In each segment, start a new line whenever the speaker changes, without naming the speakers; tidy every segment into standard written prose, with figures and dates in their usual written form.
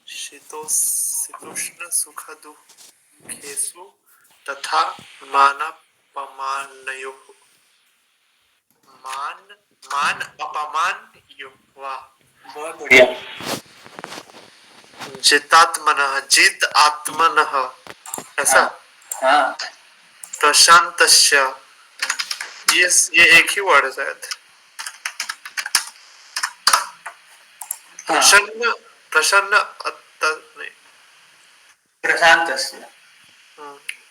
शीतोष्ण सुख दुखेषु तथा मानापमानयोः। मान मान अपमान यो, वाह
बहुत बढ़िया।
जितात्मनः, जित आत्मनः, ऐसा।
हाँ
प्रशांतस्य, ये एक ही वर्ड है शायद। प्रसन्न, प्रसन्न नहीं,
प्रशांतस्य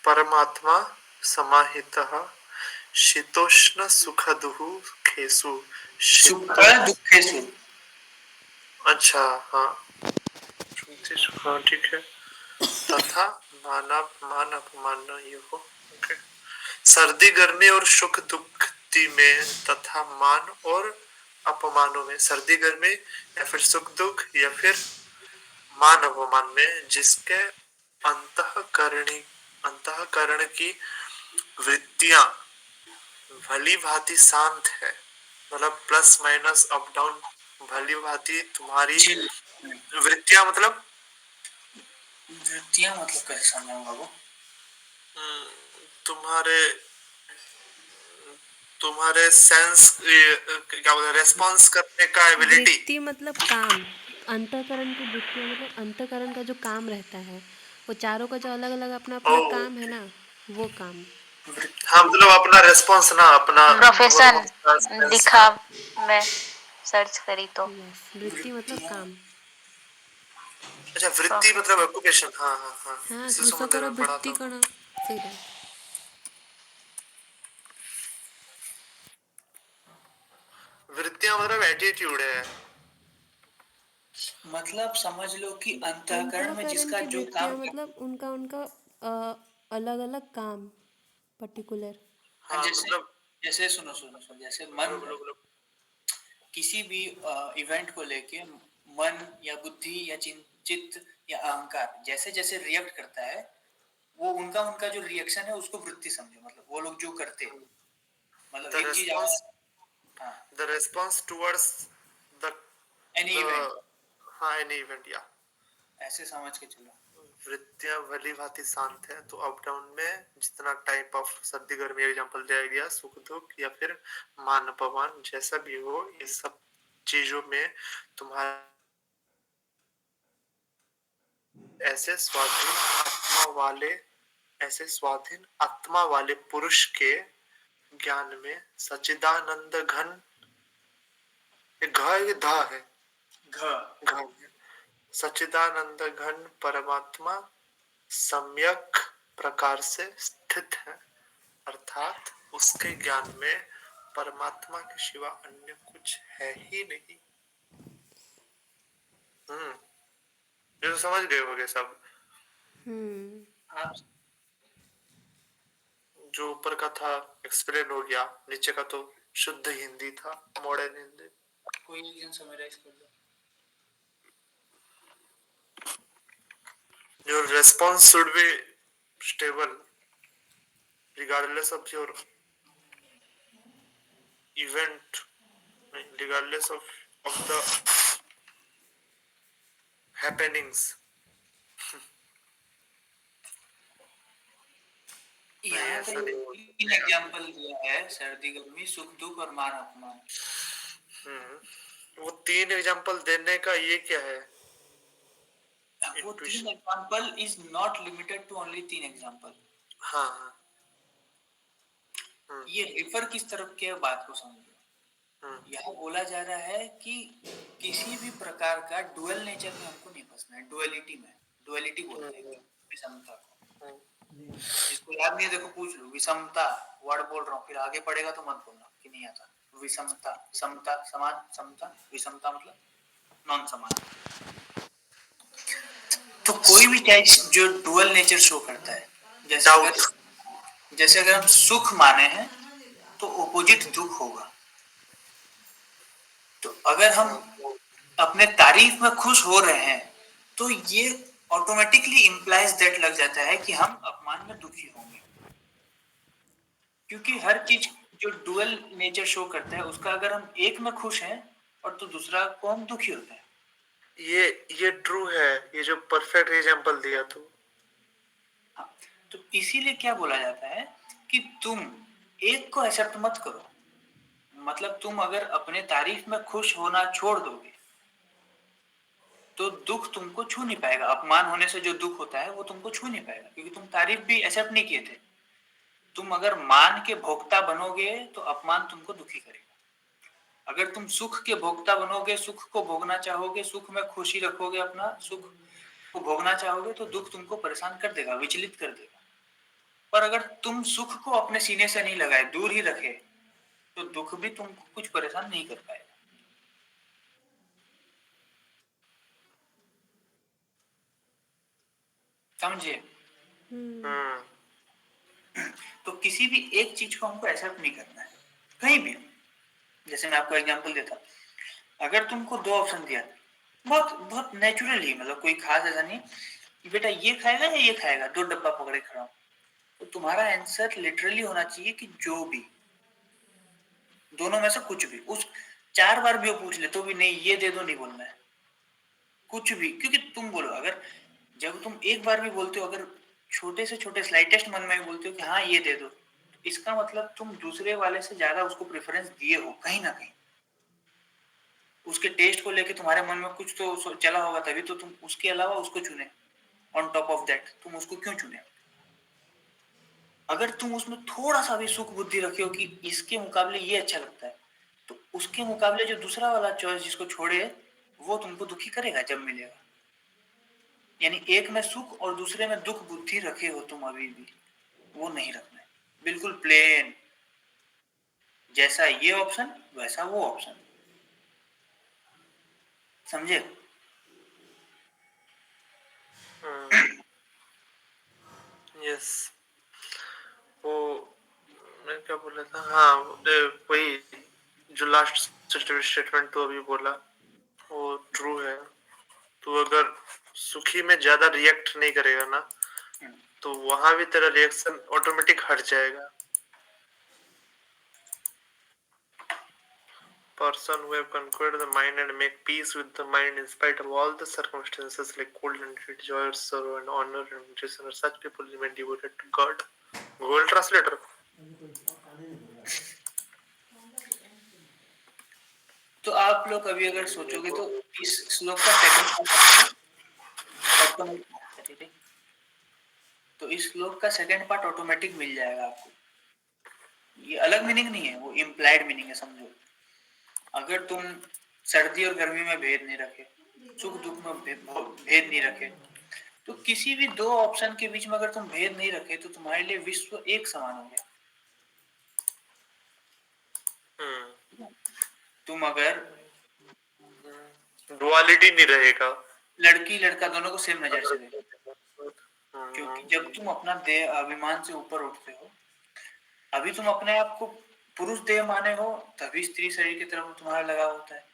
परमात्मा समाहितः शीतोष्ण सुख दुखेषु।
सुख दुखेषु।
अच्छा, हाँ हाँ ठीक है। तथा मान अपमान योः। ओके। सर्दी गर्मी और सुख दुख में तथा मान और अपमानों में, सर्दी गर्मी या फिर सुख दुख या फिर मान अपमान में, जिसके अंतःकरण की वृत्तियां भली भांति शांत है, मतलब प्लस माइनस अप डाउन भली भांति तुम्हारी वृत्तियां, मतलब
कैसे समझाऊंगा वो?
तुम्हारे तुम्हारे सेंस, क्या बोलते हैं, रेस्पॉन्स करने का एबिलिटी।
वृत्ति मतलब काम, अंतःकरण की वृत्तियाँ मतलब अंतःकरण का जो काम रहता है, वो चारों का जो अलग अलग अपना अपना काम है ना, वो काम।
हाँ मतलब अपना रेस्पॉन्स ना, अपना
प्रोफेशन दिखा, मैं सर्च करी तो।
यस, वृत्ति मतलब काम।
अच्छा, वृत्ति मतलब ऑक्यूपेशन। हाँ हाँ हाँ,
हाँ,
इसी संबंध
कृषकर
में पढ़ा
वृत्ति
था।
कण ସେଇଟା।
वृत्तियां मतलब एटीट्यूड है।
मतलब समझ लो कि अंतःकरण में
अंतःकरण
जिसका
की
जो काम
वृत्तियाँ मतलब उनका उनका अलग अलग काम, पर्टिकुलर।
हाँ
जैसे
मतलब
जैसे सुनो सुनो सुनो, जैसे मन किसी भी इवेंट को लेके मन या बुद्धि या चित्त या अहंकार जैसे जैसे रिएक्ट करता है, वो उनका उनका जो रिएक्शन है उसको वृत्ति समझो। मतलब वो लोग जो करते हैं, मतलब
द
एक चीज
रेस्पॉन्स,
हाँ,
the response towards the
any event,
हाँ एनी इवेंट या,
ऐसे समझ के चलो।
वृत्तियां भली भांति शांत है, तो अप डाउन में जितना टाइप ऑफ सर्दी गर्मी एग्जांपल दिया गया, सुख दुख या फिर मान अपमान जैसा भी हो, ये सब चीजों में तुम्हारे ऐसे स्वाधीन आत्मा वाले पुरुष के ज्ञान में सच्चिदानंद घन, घ धा है, घ सच्चिदानंद घन परमात्मा सम्यक प्रकार से स्थित है, अर्थात उसके ज्ञान में परमात्मा के सिवा अन्य कुछ है ही नहीं। ये तो समझ गए होगे सब।
हाँ,
जो ऊपर का था एक्सप्लेन हो गया, नीचे का तो शुद्ध हिंदी था, मॉडर्न हिंदी।
कोई एक जन समराइज कर दो।
Your response should be stable regardless of your event, regardless of the happenings.
यहाँ पे तीन एग्जांपल दिया है, सर्दी गर्मी सुख दुख और मान अपमान।
वो तीन एग्जांपल देने का ये क्या है?
वो तीन example is not limited to only तीन एग्जांपल।
हाँ हाँ,
ये रिफर किस तरफ के बात को समझो। यहाँ बोला जा रहा है कि किसी भी प्रकार का डुअल नेचर में हमको नहीं फंसना है, डुअलिटी में। डुअलिटी बोलते हैं विषमता को। जिसको याद नहीं है देखो पूछ लो, विषमता वर्ड बोल रहा हूँ, फिर आगे पढ़ेगा तो मत बोलना कि नहीं आता। विषमता, समता, समान, समता, विषमता मतलब नॉन समान। तो कोई भी चीज जो डुअल नेचर शो करता है, जैसे अगर हम सुख माने हैं तो ओपोजिट दुख होगा। तो अगर हम अपने तारीफ में खुश हो रहे हैं तो ये ऑटोमेटिकली इंप्लाइज दैट लग जाता है कि हम अपमान में दुखी होंगे, क्योंकि हर चीज जो डुअल नेचर शो करता है उसका अगर हम एक में खुश हैं और तो दूसरा को हम दुखी होते हैं।
ये ट्रू है, ये जो परफेक्ट एग्जांपल दिया तू।
हाँ, तो इसीलिए क्या बोला जाता है कि तुम एक को एक्सेप्ट मत करो। मतलब तुम अगर अपने तारीफ में खुश होना छोड़ दोगे तो दुख तुमको छू नहीं पाएगा। अपमान होने से जो दुख होता है वो तुमको छू नहीं पाएगा, क्योंकि तुम तारीफ भी एक्सेप्ट नहीं किए थे। तुम अगर मान के भोक्ता बनोगे तो अपमान तुमको दुखी करेगा। अगर तुम सुख के भोक्ता बनोगे, सुख को भोगना चाहोगे, सुख में खुशी रखोगे, अपना सुख को भोगना चाहोगे, तो दुख तुमको परेशान कर देगा, विचलित कर देगा। पर अगर तुम सुख को अपने सीने से नहीं लगाए, दूर ही रखे, तो दुख भी तुमको कुछ परेशान नहीं कर पाएगा। समझे? तो किसी भी एक चीज को हमको एक्सेप्ट नहीं करना है कहीं भी। जैसे मैं आपको एग्जांपल देता, अगर तुमको दो ऑप्शन दिया, बहुत बहुत नेचुरली, मतलब कोई खास ऐसा नहीं कि बेटा ये खाएगा या ये खाएगा, दो डब्बा पकड़े खड़ा हूं, तो तुम्हारा आंसर लिटरली होना चाहिए कि जो भी, दोनों में से कुछ भी। उस 4 बार भी वो पूछ ले तो भी नहीं, ये दे दो नहीं बोलना है, कुछ भी। क्योंकि तुम बोलो, अगर जब तुम एक बार भी बोलते हो, अगर छोटे से छोटे स्लाइटेस्ट मन में बोलते हो कि हाँ ये दे दो, तो इसका मतलब तुम दूसरे वाले से ज्यादा उसको प्रेफरेंस दिए हो कहीं ना कहीं। उसके टेस्ट को लेके तुम्हारे मन में कुछ तो चला होगा, तभी तो तुम उसके अलावा उसको चुने। ऑन टॉप ऑफ दैट तुम उसको क्यों चुने? अगर तुम उसमें थोड़ा सा भी सुख बुद्धि रखे हो कि इसके मुकाबले ये अच्छा लगता है, तो उसके मुकाबले जो दूसरा वाला चॉइस जिसको छोड़े, वो तुमको दुखी करेगा जब मिलेगा। यानी एक में सुख और दूसरे में दुख बुद्धि रखे हो तुम अभी भी, वो नहीं रखना है। बिल्कुल प्लेन, जैसा ये ऑप्शन वैसा वो ऑप्शन। समझे?
यस। वो मैं क्या बोला था, हाँ वही जो लास्ट स्टेटमेंट तो अभी बोला वो ट्रू है। तो अगर सुखी में ज्यादा रिएक्ट नहीं करेगा ना, तो वहां भी तेरा रिएक्शन ऑटोमेटिक हट जाएगा। Person who have conquered the mind and make peace with the mind in spite of all the circumstances like cold and heat, joy or sorrow, and honor and dishonor, such people remain devoted to God. Google Translator.
तो आप लोग अभी अगर सोचोगे तो इस श्लोक का सेकंड ऑटोमेटिक, तो इस श्लोक का सेकंड पार्ट ऑटोमेटिक मिल जाएगा आपको। ये अलग मीनिंग नहीं है, वो इम्प्लाइड मीनिंग है, समझो। अगर तुम सर्दी और गर्मी में भेद नहीं रखे, सुख दुख में भेद नहीं रखे, तो किसी भी दो ऑप्शन के बीच में अगर तुम भेद नहीं रखे, तो तुम्हारे लिए विश्व एक समान हो गया। तुम अगर
डुअलिटी नहीं रहेगा,
लड़की लड़का दोनों को सेम नजर से देखो, क्योंकि जब तुम अपना देह अभिमान से ऊपर उठते हो, अभी तुम अपने आप को पुरुष देह माने हो, तभी स्त्री शरीर की तरफ तुम्हारा लगाव होता है।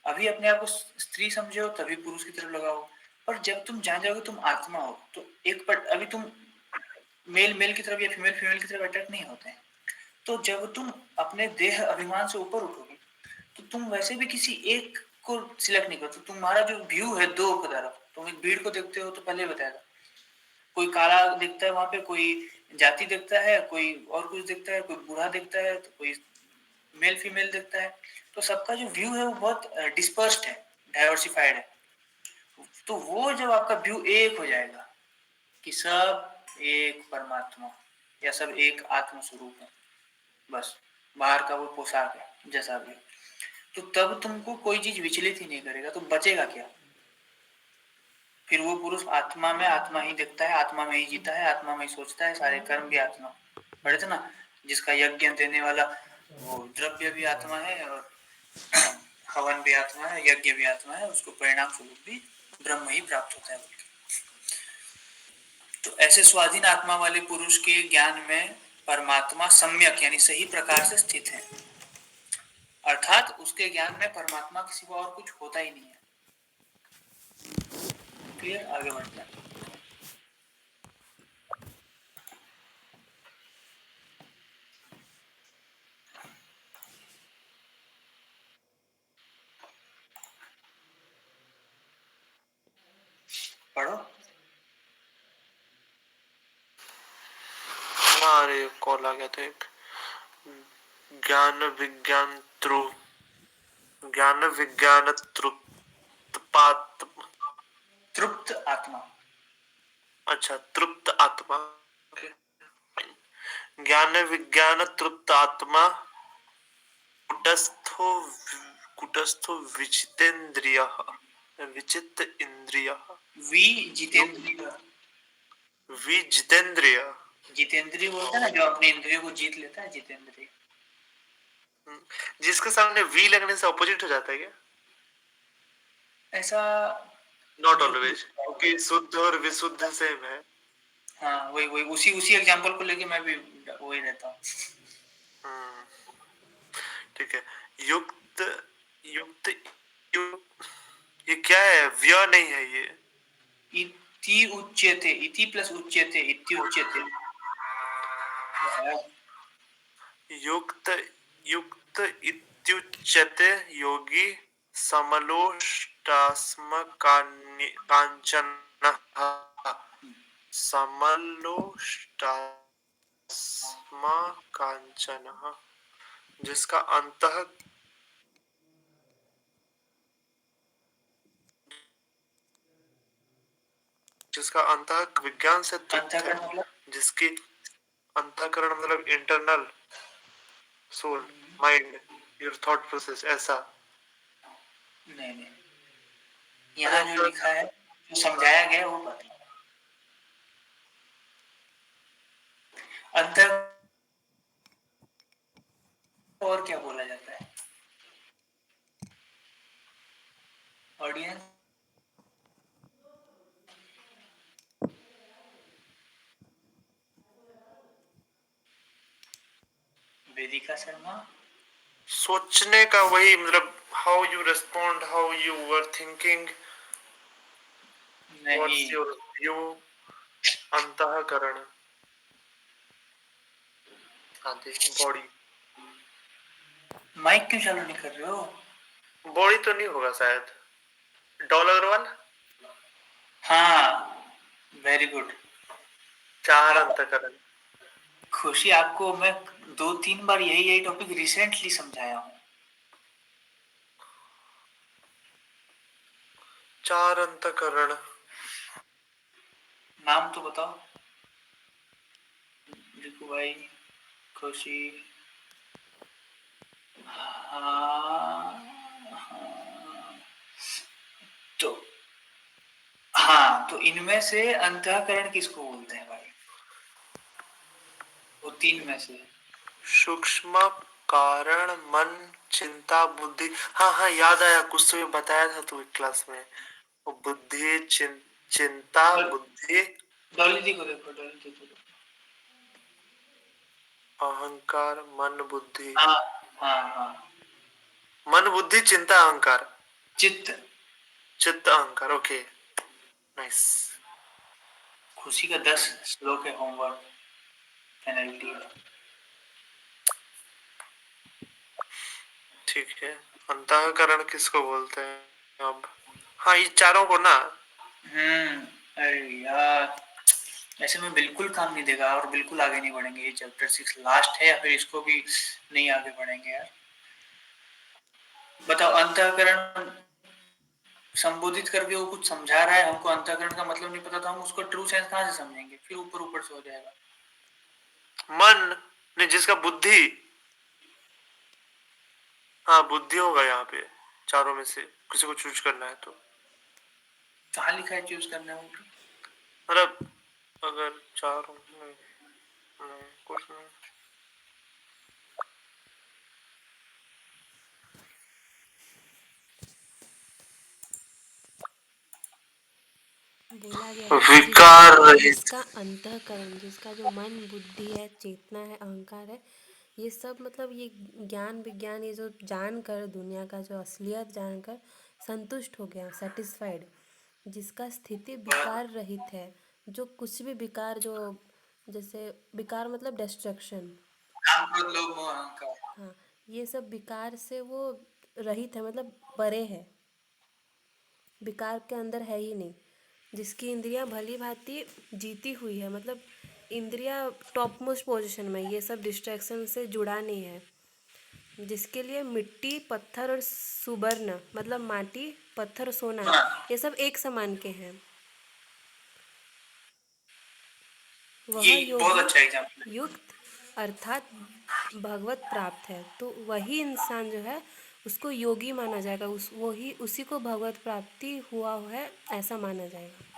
अभी अपने आप को स्त्री समझे हो, तभी पुरुष की तरफ लगाओ। पर जब तुम जान जाओगे तुम आत्मा हो, तो एक पट अभी तुम मेल मेल की तरफ या फीमेल फीमेल की तरफ अट्रैक्ट नहीं होते हैं। तो जब तुम अपने देह अभिमान से ऊपर उठोगे, तो तुम वैसे भी किसी एक को सिलेक्ट नहीं करते। तुम्हारा जो व्यू है दो की तरफ, तुम एक भीड़ को देखते हो, तो पहले बताया था, कोई काला दिखता है वहां पे, कोई जाति दिखता है, कोई और कुछ दिखता है, कोई बूढ़ा दिखता है, तो कोई मेल फीमेल दिखता है। तो सबका जो व्यू है वो बहुत डिस्पर्स्ड है, डाइवर्सिफाइड है। तो वो जब आपका व्यू एक हो जाएगा कि सब एक परमात्मा या सब एक आत्म स्वरूप है, बस बाहर का वो पोशाक है जैसा भी, तो तब तुमको कोई चीज विचलित ही नहीं करेगा, तो बचेगा क्या? फिर वो पुरुष आत्मा में आत्मा ही दिखता है, आत्मा में ही जीता है, आत्मा में ही सोचता है, सारे कर्म भी आत्मा। पढ़े थे ना, जिसका यज्ञ देने वाला वो द्रव्य भी आत्मा है, और हवन भी आत्मा है, यज्ञ भी आत्मा है, उसको परिणाम स्वरूप भी ब्रह्म ही प्राप्त होता है। तो ऐसे स्वाधीन आत्मा वाले पुरुष के ज्ञान में परमात्मा सम्यक यानी सही प्रकार से स्थित है, अर्थात उसके ज्ञान में परमात्मा के सिवा और कुछ होता ही नहीं है। क्लियर? आगे बढ़ते हैं। पढ़ो।
हमारे कॉल आ गया था एक। ज्ञान विज्ञान ज्ञान विज्ञान तृप्त
तृप्त आत्मा।
अच्छा, तृप्त आत्मा। ज्ञान विज्ञान तृप्त आत्मा कुटस्थो कुटस्थो विचितेन्द्रियः विचित इंद्रिय
वी जितेंद्रिय।
विजितेंद्रिय।
जितेंद्रिय बोलता है ना, जो अपने इंद्रियों को जीत लेता है, जितेंद्रिय।
जिसके सामने वी लगने से ऑपोजिट हो जाता है क्या?
ऐसा
नॉट
मेरे
ऑलवेज,
को,
क्योंकि शुद्ध और विशुद्ध सेम है।
हाँ वही वही उसी उसी एग्जांपल को लेके मैं भी वही रहता हूँ।
हम्म, ठीक है। युक्त युक्त ये क्या है? व्य नहीं है ये।
इति उच्यते, इति प्लस उच्यते, इति उच्यते।
युक्त युक्त इत्युच्यते योगी समलोष्टास्म कांचनः समलोष्टास्म कांचनः जिसका अंतः विज्ञान से तृप्त है,
अंतःकरण मतलब
जिसकी अंतःकरण मतलब internal soul, mind, your thought process, ऐसा।
नहीं नहीं, यहाँ जो लिखा है, जो समझाया गया है, वो पता। अंतर और क्या बोला जाता है ऑडियंस? वेदिका शर्मा।
सोचने का वही मतलब how you respond, how you were thinking, what's
नहीं,
योर व्यू। अंतःकरण आदि। बॉडी,
माइक क्यों चालू नहीं कर रहे हो?
बॉडी तो नहीं होगा शायद। डॉल अग्रवाल।
हाँ, वेरी गुड।
चार
आप
अंतःकरण।
खुशी, आपको मैं 2-3 बार यही टॉपिक रिसेंटली समझाया हूँ।
चार अंतःकरण।
नाम तो बताओ रिकू भाई, खुशी। हाँ, हाँ, तो हाँ, तो इनमें से अंतःकरण किसको बोलते हैं भाई? वो 3 में से।
सूक्ष्म कारण, मन, चिंता, बुद्धि। हाँ हाँ, याद आया, कुछ तो ये बताया था तू एक क्लास में। वो बुद्धि, चिंता, बुद्धि,
डॉली दी को देखो, डॉली दी को देखो।
अहंकार, मन, बुद्धि।
हाँ हाँ हाँ,
मन, बुद्धि, चिंता, अहंकार,
चित्त।
चित्त, अहंकार। Okay, nice.
खुशी का 10 श्लोक है, होमवर्क पेनल्टी है।
ठीक है। अंतःकरण किसको बोलते हैं अब? हाँ, ये चारों को ना।
अरे यार, ऐसे में बिल्कुल काम नहीं देगा और बिल्कुल आगे नहीं बढ़ेंगे। ये चैप्टर 6 लास्ट है, या फिर इसको भी नहीं आगे बढ़ेंगे यार? बताओ, अंतःकरण संबोधित करके वो कुछ समझा रहा है, हमको अंतःकरण का मतलब नहीं पता, तो हम उसको ट्रू सेंस कहाँ से समझेंगे? फिर ऊपर ऊपर से हो जाएगा।
मन नहीं, जिसका बुद्धि। हाँ, बुद्धि होगा यहाँ पे। चारों में से किसी को चूज करना है तो।
कहाँ लिखा है चूज करने में?
मतलब अगर चारों में कुछ नहीं।
बोला गया है कि
विकार रहित।
जिसका अंतःकरण, जिसका जो मन बुद्धि है, चेतना है, अहंकार है, ये सब मतलब ये ज्ञान विज्ञान, ये जो जानकर दुनिया का जो असलियत जानकर संतुष्ट हो गया, सेटिस्फाइड, जिसका स्थिति विकार रहित है, जो कुछ भी विकार, जो जैसे विकार मतलब डिस्ट्रक्शन,
काम, क्रोध, लोभ, मोह, अहंकार।
हाँ, ये सब विकार से वो रहित है, मतलब परे है, विकार के अंदर है ही नहीं। जिसकी इंद्रियां भली भांति जीती हुई है, मतलब इंद्रियां टॉप मोस्ट पोजिशन में, ये सब डिस्ट्रैक्शन से जुड़ा नहीं है, जिसके लिए मिट्टी पत्थर और सुवर्ण मतलब माटी पत्थर और सोना
हाँ,
ये सब एक समान के हैं, वह
ये बहुत
योगी
अच्छा एग्जाम्पल है।
युक्त अर्थात भगवत प्राप्त है, तो वही इंसान जो है उसको योगी माना जाएगा, उस वही उसी को भगवत प्राप्ति हुआ है ऐसा माना जाएगा।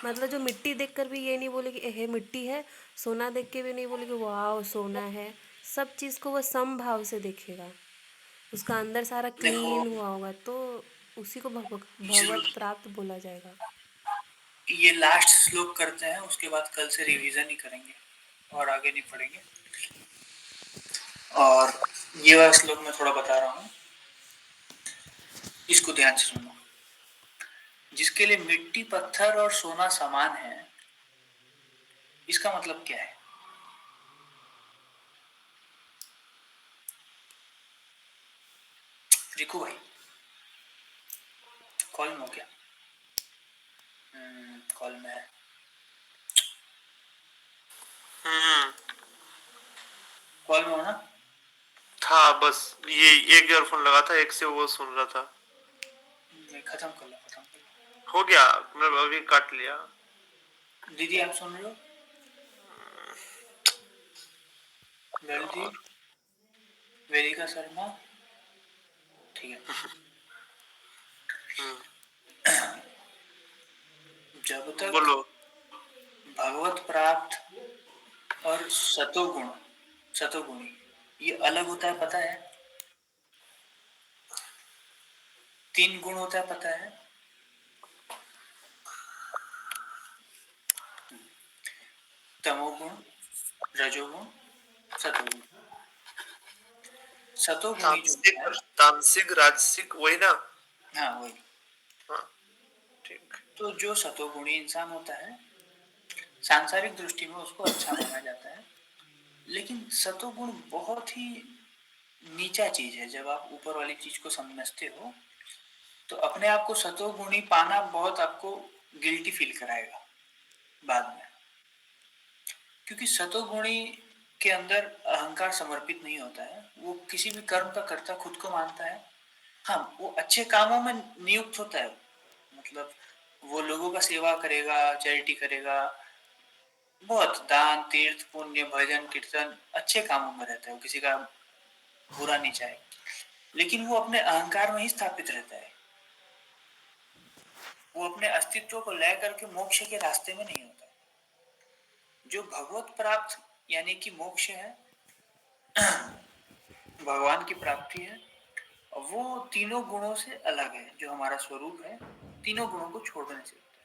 मतलब जो मिट्टी देखकर भी ये नहीं बोले कि हे मिट्टी है, सोना देख के भी नहीं बोले कि वाह सोना है, सब चीज़ को वह समभाव से देखेगा, उसका अंदर सारा
देखो,
क्लीन हुआ होगा, तो उसी को भगवत प्राप्त बोला जाएगा।
ये लास्ट श्लोक करते हैं, उसके बाद कल से रिवीजन ही करेंगे और आगे नहीं पढ़ेंगे। और ये वाला श्लोक मैं थोड़ा बता रहा हूँ, इसको ध्यान से सुनो। जिसके लिए मिट्टी पत्थर और सोना समान है, इसका मतलब क्या है? रिकू भाई, कॉल में हो क्या? कॉल में है।
हम्म।
कॉल में हो ना?
था बस ये एक ईयरफोन लगा था, एक से वो सुन रहा था।
खत्म कर लो, खत्म कर लो।
हो गया, मैं अभी काट लिया।
दीदी आप सुन रहे हो? ललित,
और
वेदिका शर्मा, ठीक है।
हम्म,
जब तक
बोलो।
भगवत प्राप्त और सतोगुण, सतोगुणी ये अलग होता है, पता है? 3 गुण होता है, पता है? तमोगुण, रजोगुण, सतोगुण। सतोगुणी जो
तामसिक,
होता है,
तामसिक राजसिक वही ना?
हाँ वही।
हाँ, ठीक।
तो जो सतोगुणी इंसान होता है, सांसारिक दृष्टि में उसको अच्छा माना जाता है, लेकिन सतोगुण बहुत ही नीचा चीज है। जब आप ऊपर वाली चीज को समझते हो, तो अपने आप को सतोगुणी पाना बहुत आपको गिल्टी फील कराएगा बाद में, क्योंकि सतोगुणी के अंदर अहंकार समर्पित नहीं होता है, वो किसी भी कर्म का कर्ता खुद को मानता है। हाँ, वो अच्छे कामों में नियुक्त होता है, मतलब वो लोगों का सेवा करेगा, चैरिटी करेगा, बहुत दान तीर्थ पुण्य भजन कीर्तन अच्छे कामों में रहता है, वो किसी का बुरा नहीं चाहे, लेकिन वो अपने अहंकार में ही स्थापित रहता है, वो अपने अस्तित्व को ले करके मोक्ष के रास्ते में नहीं होता। जो भगवत प्राप्त यानी कि मोक्ष है, भगवान की प्राप्ति है, वो तीनों गुणों से अलग है। जो हमारा स्वरूप है, तीनों गुणों को छोड़ने से होता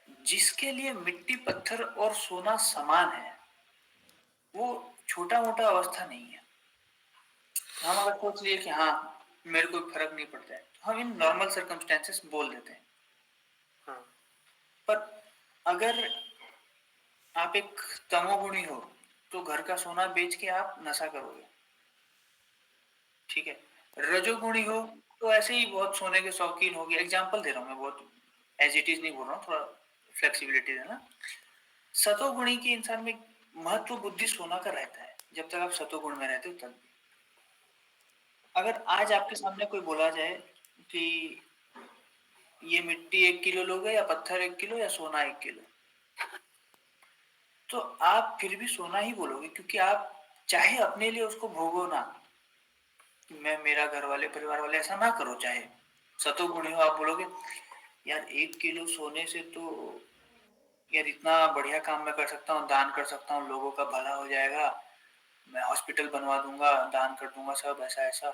है। जिसके लिए मिट्टी पत्थर और सोना समान है, वो छोटा मोटा अवस्था नहीं है। हम अगर सोच लिए कि हाँ मेरे को फर्क नहीं पड़ता है, तो हम इन नॉर्मल सर्कमस्टेंसेस बोल देते हैं।
हाँ,
पर अगर आप एक तमोगुणी हो, तो घर का सोना बेच के आप नशा करोगे, ठीक है। रजोगुणी हो तो ऐसे ही बहुत सोने के शौकीन होगे, एग्जाम्पल दे रहा हूँ मैं, बहुत एज इट इज नहीं बोल रहा हूँ, थोड़ा फ्लेक्सिबिलिटी देना। सतोगुणी के इंसान में महत्व बुद्धि सोना का रहता है, जब तक आप सतोगुण में रहते हो तब भी। अगर आज आपके सामने कोई बोला जाए कि ये मिट्टी 1 किलो लोगे या पत्थर 1 किलो या सोना 1 किलो, तो आप फिर भी सोना ही बोलोगे, क्योंकि आप चाहे अपने लिए उसको भोगो ना, मैं मेरा घर वाले परिवार वाले ऐसा ना करो, चाहे सतोगुणी हो, आप बोलोगे यार 1 किलो सोने से तो यार इतना बढ़िया काम मैं कर सकता हूँ, दान कर सकता हूँ, लोगों का भला हो जाएगा, मैं हॉस्पिटल बनवा दूंगा, दान कर दूंगा, सब ऐसा ऐसा।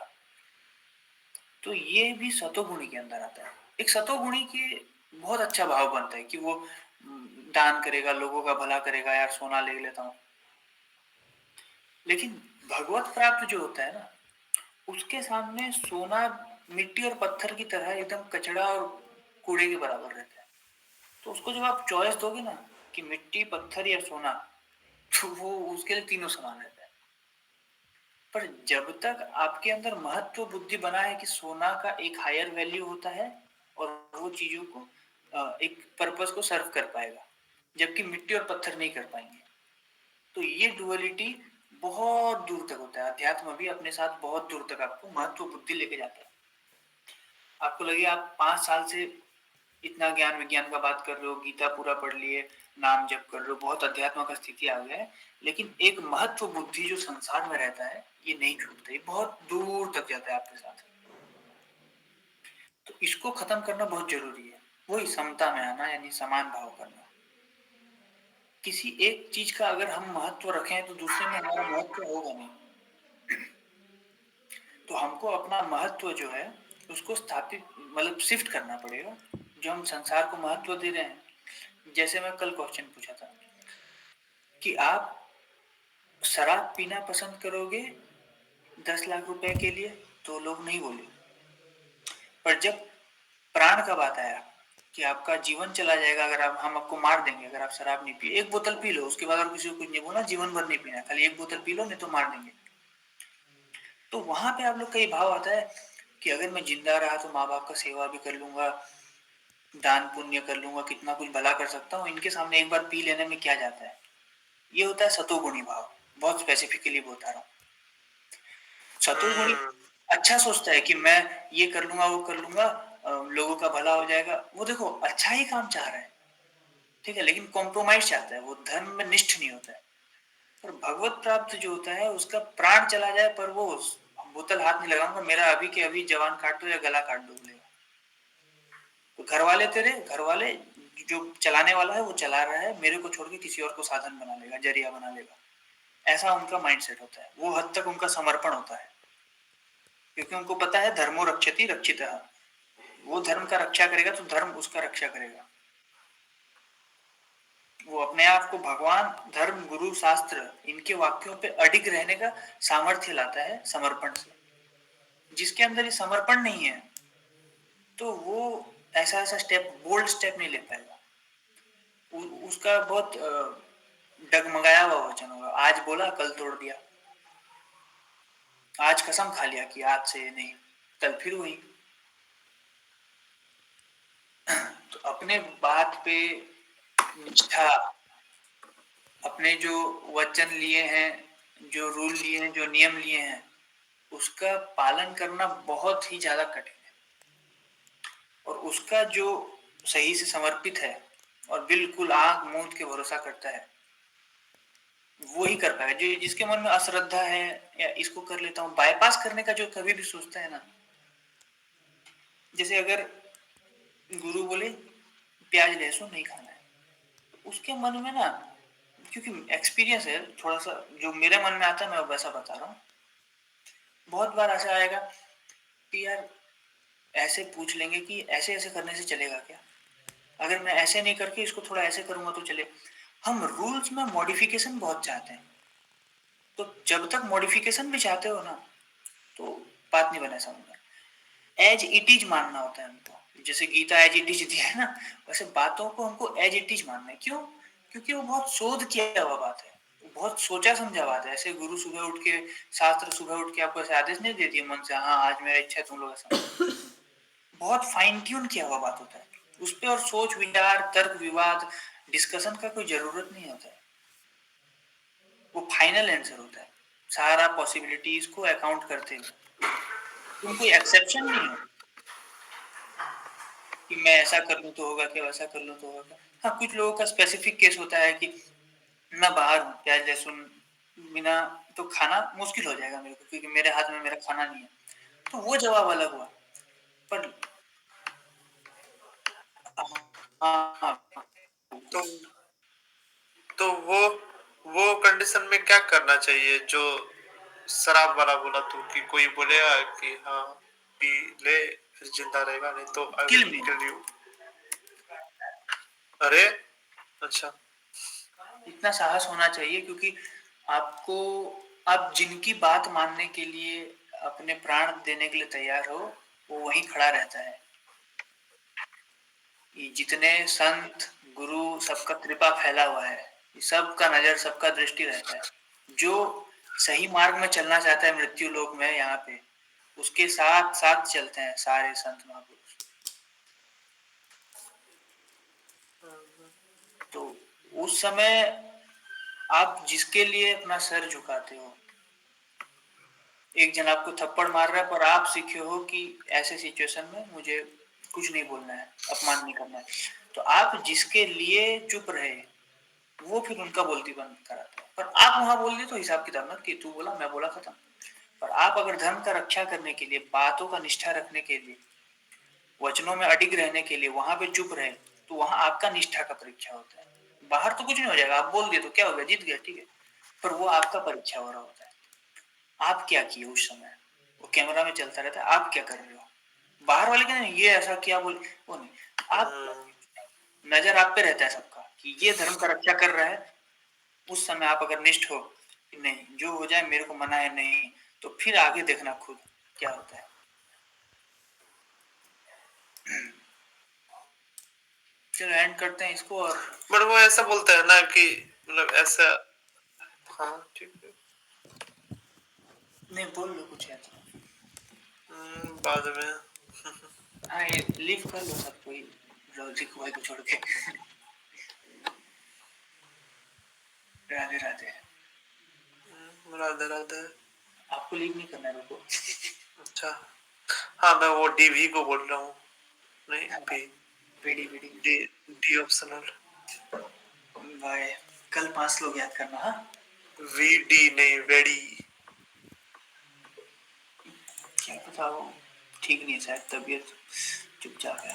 तो ये भी सतोगुणी के अंदर आता है। एक सतोगुणी के बहुत अच्छा भाव बनता है कि वो दान करेगा, लोगों का भला करेगा, यार सोना ले लेता हूँ। लेकिन भगवत प्राप्त जो होता है ना, उसके सामने सोना मिट्टी और पत्थर की तरह एकदम कचड़ा और कूड़े के बराबर रहता है। तो उसको जब आप चॉइस दोगे ना कि मिट्टी पत्थर या सोना, तो वो उसके लिए तीनों समान रहता है। पर जब तक आपके अंदर महत्व बुद्धि बना है कि सोना का एक हायर वैल्यू होता है और वो चीजों को एक पर्पस को सर्व कर पाएगा, जबकि मिट्टी और पत्थर नहीं कर पाएंगे। तो ये डुअलिटी बहुत दूर तक होता है। अध्यात्म भी अपने साथ बहुत दूर तक आपको महत्व बुद्धि लेके जाता है। आपको लगे आप 5 साल से इतना ज्ञान विज्ञान का बात कर रहे हो, गीता पूरा पढ़ लिए, नाम जप कर रहे हो, बहुत अध्यात्म का स्थिति आ गया है, लेकिन एक महत्व बुद्धि जो संसार में रहता है ये नहीं छूटता, ये बहुत दूर तक जाता है आपके साथ। तो इसको खत्म करना बहुत जरूरी है, वही समता में आना, यानी समान भाव करना। किसी एक चीज का अगर हम महत्व रखें तो दूसरे में हमारा महत्व होगा नहीं। तो हमको अपना महत्व जो है उसको स्थापित मतलब शिफ्ट करना पड़ेगा। जो हम संसार को महत्व दे रहे हैं, जैसे मैं कल क्वेश्चन पूछा था कि आप शराब पीना पसंद करोगे 10 लाख रुपए के लिए, तो लोग नहीं बोले। पर जब प्राण का बात आया कि आपका जीवन चला जाएगा अगर हम आपको मार देंगे अगर आप शराब नहीं पिए, एक बोतल पी लो उसके बाद और किसी को कुछ नहीं बोला, जीवन भर नहीं पीना, खाली एक बोतल पी लो नहीं तो मार देंगे। तो वहां पे आप लोग का ये भाव आता है कि अगर मैं जिंदा रहा तो माँ बाप का सेवा भी कर लूंगा, दान पुण्य कर लूंगा, कितना कुछ भला कर सकता हूँ, इनके सामने एक बार पी लेने में क्या जाता है। ये होता है सतोगुणी भाव। बहुत स्पेसिफिकली बता रहा हूँ। सतोगुणी अच्छा सोचता है कि मैं ये कर लूंगा वो कर लूंगा, लोगों का भला हो जाएगा। वो देखो अच्छा ही काम चाह रहा है, ठीक है, लेकिन कॉम्प्रोमाइज चाहता है, वो धर्म में निष्ठ नहीं होता है। पर भगवत प्राप्त जो होता है उसका प्राण चला जाए पर वो बोतल हाथ नहीं लगाऊंगा, मेरा अभी के अभी जवान काट दो या गला काट दो बोलेगा। तो घर वाले तेरे घर वाले जो चलाने वाला है वो चला रहा है, मेरे को छोड़ के किसी और को साधन बना लेगा, जरिया बना लेगा। ऐसा उनका माइंडसेट होता है। वो हद तक उनका समर्पण होता है, क्योंकि उनको पता है धर्मो रक्षति रक्षितः। वो धर्म का रक्षा करेगा तो धर्म उसका रक्षा करेगा। वो अपने आप को भगवान, धर्म, गुरु, शास्त्र इनके वाक्यों पे अडिग रहने का सामर्थ्य लाता है समर्पण से। जिसके अंदर ये समर्पण नहीं है तो वो ऐसा ऐसा स्टेप, बोल्ड स्टेप नहीं ले पाएगा। उसका बहुत डगमगाया हुआ वचन होगा, आज बोला कल तोड़ दिया, आज कसम खा लिया कि आज से नहीं, कल फिर वही। तो अपने बात पे निष्ठा, अपने जो वचन लिए हैं, जो रूल लिए हैं, जो नियम लिए हैं, उसका पालन करना बहुत ही ज्यादा कठिन है। और उसका जो सही से समर्पित है और बिल्कुल आंख मूंद के भरोसा करता है वो ही कर पाएगा। जो जिसके मन में अश्रद्धा है या इसको कर लेता हूँ बाईपास करने का जो कभी भी सोचता है ना, जैसे अगर गुरु बोले प्याज लहसुन नहीं खाना है, तो उसके मन में ना, क्योंकि एक्सपीरियंस है थोड़ा सा, जो मेरे मन में आता है मैं वैसा बता रहा हूँ। बहुत बार ऐसा आएगा कि यार ऐसे पूछ लेंगे कि ऐसे ऐसे करने से चलेगा क्या, अगर मैं ऐसे नहीं करके इसको थोड़ा ऐसे करूंगा तो चले। हम रूल्स में मॉडिफिकेशन बहुत चाहते हैं। तो जब तक मॉडिफिकेशन भी चाहते हो ना तो बात नहीं बना समझ। एज इट इज मानना होता है हमको, जैसे गीता एज इट इज दिया है ना, वैसे बातों को हमको एज इट इज मानना है। क्यों? क्योंकि वो बहुत शोध किया हुआ बात है, बहुत सोचा समझा बात है। ऐसे गुरु सुबह उठ के, शास्त्र सुबह उठ के आपको ऐसे आदेश नहीं देती है मन से, हाँ आज मेरा इच्छा है तुम लोग ऐसा। बहुत फाइन ट्यून किया हुआ बात होता है उस पर, और सोच विचार तर्क विवाद डिस्कशन का कोई जरूरत नहीं होता है। वो फाइनल आंसर होता है सारा पॉसिबिलिटीज को अकाउंट करते हुए। तुम कोई एक्सेप्शन नहीं हो कि मैं ऐसा कर लूं तो होगा क्या, वैसा कर लूं तो होगा। हाँ, कुछ लोगों का स्पेसिफिक केस होता है कि मैं बाहर हूँ, प्याज लहसुन बिना तो खाना मुश्किल हो जाएगा मेरे को, क्योंकि मेरे हाथ में मेरा खाना नहीं है, तो वो जवाब अलग हुआ। पर हाँ,
तो तो वो कंडीशन में क्या करना चाहिए जो शराब वाला बोला तू, कि कोई बोलेगा कि हाँ पी ले फिर जिंदा रहेगा, नहीं तो आई
किल
विल
मी,
किल यू। अरे अच्छा।
इतना साहस होना चाहिए, क्योंकि आपको, आप जिनकी बात मानने के लिए अपने प्राण देने के लिए तैयार हो वो वहीं खड़ा रहता है। ये जितने संत गुरु सबका कृपा फैला हुआ है, सबका नजर सबका दृष्टि रहता है। जो सही मार्ग में चलना चाहता है मृत्यु लोक में, यहाँ पे उसके साथ साथ चलते हैं सारे संत महापुरुष। तो उस समय आप जिसके लिए अपना सर झुकाते हो, एक जन आपको थप्पड़ मार रहा है पर आप सीखे हो कि ऐसे सिचुएशन में मुझे कुछ नहीं बोलना है, अपमान नहीं करना है, तो आप जिसके लिए चुप रहे वो फिर उनका बोलती बंद कराता है। पर आप वहां बोल दिए तो हिसाब किताब मत कि तू बोला मैं बोला खत्म। पर आप अगर धर्म का रक्षा करने के लिए, बातों का निष्ठा रखने के लिए, वचनों में अडिग रहने के लिए वहां पे चुप रहे, तो वहां आपका निष्ठा का परीक्षा होता है। बाहर तो कुछ नहीं हो जाएगा, आप बोल दिए तो क्या हो गया, जीत गया, ठीक है, पर वो आपका परीक्षा हो रहा होता है। आप क्या किए उस समय, वो कैमरा में चलता रहता है, आप क्या कर रहे हो, बाहर वाले कहते हैं ये ऐसा किया बोल, वो नहीं, आप नजर आप पे रहता है सबका कि ये धर्म का रक्षा कर रहा है। उस समय आप अगर निष्ठ हो कि नहीं जो हो जाए मेरे को मना है नहीं, तो फिर आगे देखना खुद क्या होता है। चलो एंड करते हैं इसको। और
बट वो ऐसा बोलता है ना कि मतलब ऐसा, हाँ ठीक है,
नहीं बोल लो कुछ है तो।
बाद में।
हाँ ये लीव कर लो सब कोई, लॉजिक भाई को छोड़ के। राधे राधे।
राधे राधे।
आपको लीव नहीं करना है, रुको।
अच्छा, हाँ मैं वो डीवी को बोल रहा हूँ, नहीं B,
BD BD.
D, D optional.
Bye. कल 5 लोग याद करना। हाँ
वी डी नहीं वेडी।
क्या पता वो ठीक नहीं है शायद, तबीयत चुपचाप है।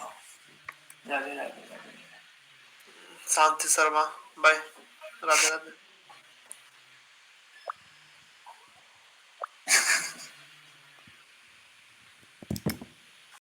राधे राधे राधे।
शांति शर्मा, बाय, राधे राधे।